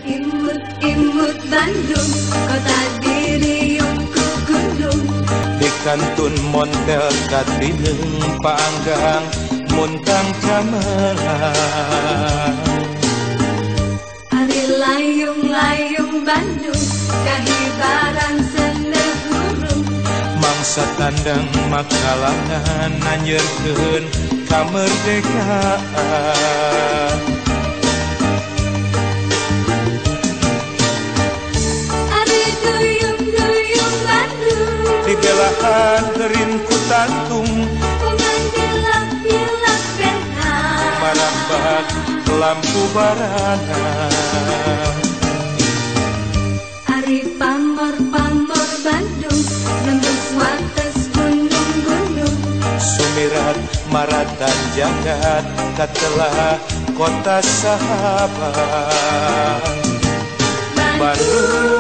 Imut-imut Bandung, kota diriungku gunung. Di kantun montel katineng paanggang muntang camelang. Ari layung-layung Bandung, kahibaran senegurung. Mangsa tandang makalangan nanyeurkeun kamerdekaan. Ari duyung-duyung Bandung, Dibelahan gerin ku tantung, menggilak-gilak benang. marambat lampu barana. Ari pamor-pamor Bandung, nembus wates gunung-gunung. Sumirat maratan jagat katelah kota sahabat. Bandung